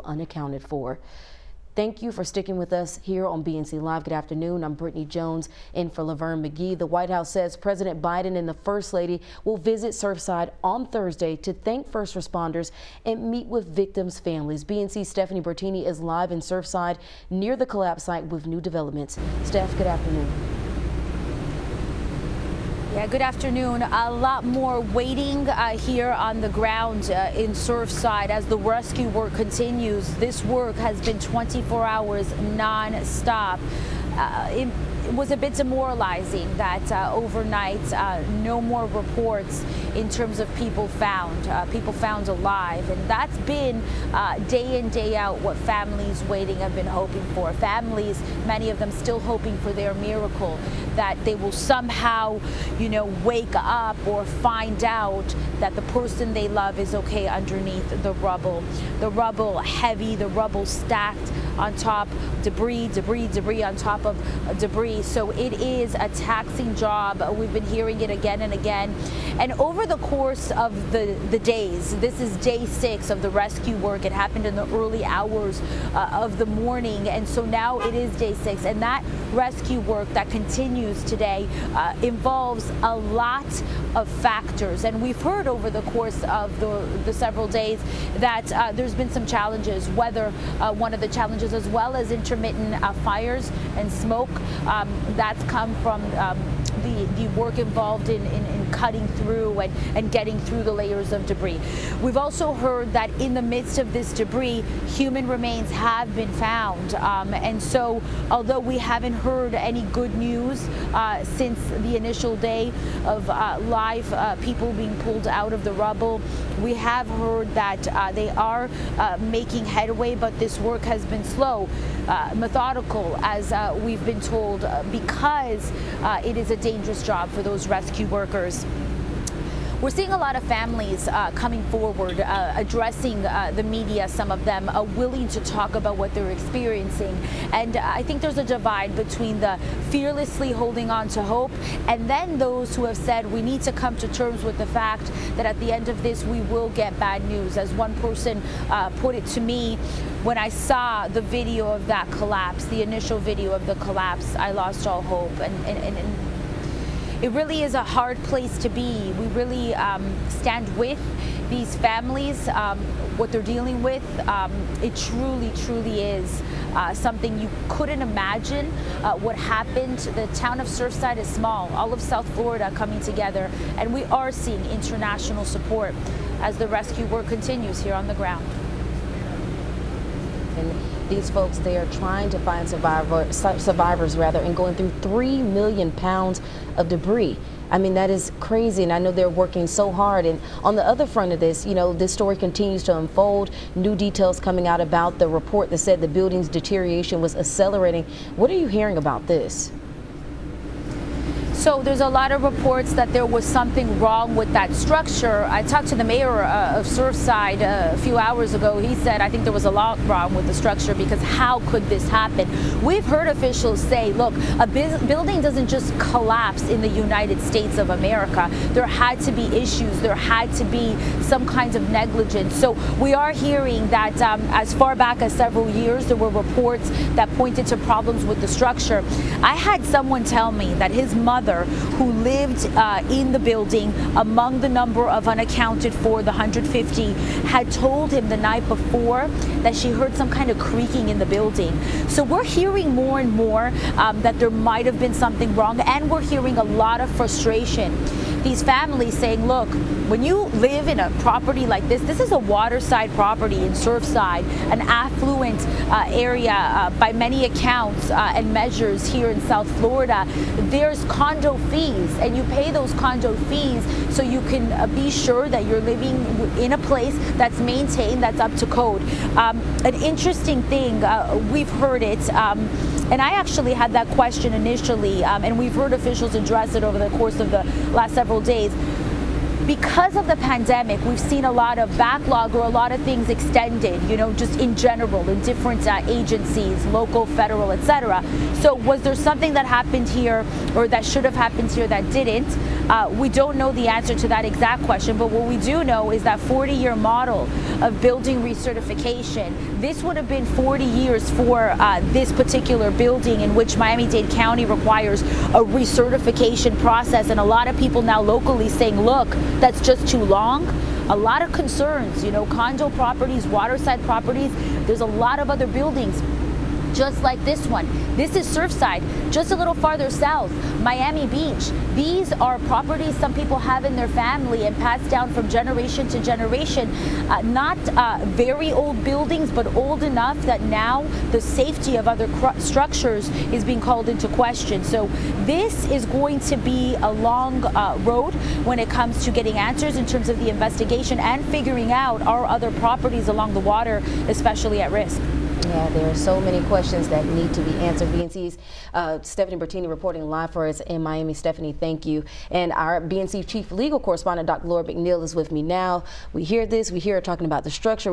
unaccounted for. Thank you for sticking with us here on BNC Live. Good afternoon. I'm Brittany Jones in for Laverne McGee. The White House says President Biden and the First Lady will visit Surfside on Thursday to thank first responders and meet with victims' families. BNC's Stephanie Bertini is live in Surfside near the collapse site with new developments. Steph, good afternoon. Yeah, good afternoon. A lot more waiting here on the ground in Surfside as the rescue work continues. This work has been 24 hours non-stop. It was a bit demoralizing that overnight no more reports in terms of people found alive, and that's been day in, day out what families waiting have been hoping for. Families, many of them still hoping for their miracle, that they will somehow, wake up or find out that the person they love is okay underneath the rubble. The rubble heavy, the rubble stacked on top, debris on top of debris. So it is a taxing job. We've been hearing it again and again. And over the course of the days, this is day 6 of the rescue work. It happened in the early hours of the morning. And so now it is day 6. And that rescue work that continues today involves a lot of factors. And we've heard over the course of the several days that there's been some challenges, weather, one of the challenges, as well as intermittent fires and smoke that's come from the work involved in cutting through and getting through the layers of debris. We've also heard that in the midst of this debris, human remains have been found. And so although we haven't heard any good news since the initial day of live people being pulled out of the rubble, we have heard that they are making headway, but this work has been slow, methodical, as we've been told, because it is a dangerous job for those rescue workers. We're seeing a lot of families coming forward, addressing the media, some of them willing to talk about what they're experiencing. And I think there's a divide between the fearlessly holding on to hope and then those who have said we need to come to terms with the fact that at the end of this we will get bad news. As one person put it to me, when I saw the video of that collapse, the initial video of the collapse, I lost all hope. And it really is a hard place to be. We really stand with these families, what they're dealing with. It truly is something you couldn't imagine what happened. The town of Surfside is small, all of South Florida coming together, and we are seeing international support as the rescue work continues here on the ground. And these folks, they are trying to find survivors and going through 3 million pounds of debris. I mean, that is crazy, and I know they're working so hard. And on the other front of this, this story continues to unfold. New details coming out about the report that said the building's deterioration was accelerating. What are you hearing about this? So there's a lot of reports that there was something wrong with that structure. I talked to the mayor of Surfside a few hours ago. He said, I think there was a lot wrong with the structure, because how could this happen? We've heard officials say, look, a building doesn't just collapse in the United States of America. There had to be issues. There had to be some kind of negligence. So we are hearing that as far back as several years, there were reports that pointed to problems with the structure. I had someone tell me that his mother, who lived in the building among the number of unaccounted for, the 150, had told him the night before that she heard some kind of creaking in the building. So we're hearing more and more that there might have been something wrong, and we're hearing a lot of frustration. These families saying, look, when you live in a property like this is a waterside property in Surfside, an affluent area by many accounts and measures here in South Florida. There's condo fees, and you pay those condo fees so you can be sure that you're living in a place that's maintained, that's up to code. An interesting thing, we've heard it, and I actually had that question initially, and we've heard officials address it over the course of the last several days. Because of the pandemic, we've seen a lot of backlog or a lot of things extended, just in general in different agencies, local, federal, etc. So was there something that happened here or that should have happened here that didn't? We don't know the answer to that exact question, but what we do know is that 40-year model of building recertification, this would have been 40 years for this particular building, in which Miami-Dade County requires a recertification process. And a lot of people now locally saying, look, that's just too long. A lot of concerns, you know, condo properties, waterside properties. There's a lot of other buildings just like this one. This is Surfside, just a little farther south, Miami Beach. These are properties some people have in their family and passed down from generation to generation. Not very old buildings, but old enough that now the safety of other structures is being called into question. So this is going to be a long road when it comes to getting answers in terms of the investigation and figuring out are other properties along the water especially at risk. Yeah, there are so many questions that need to be answered. BNC's Stephanie Bertini reporting live for us in Miami. Stephanie, thank you. And our BNC Chief Legal Correspondent, Dr. Laura McNeil, is with me now. We hear this, we hear her talking about the structure.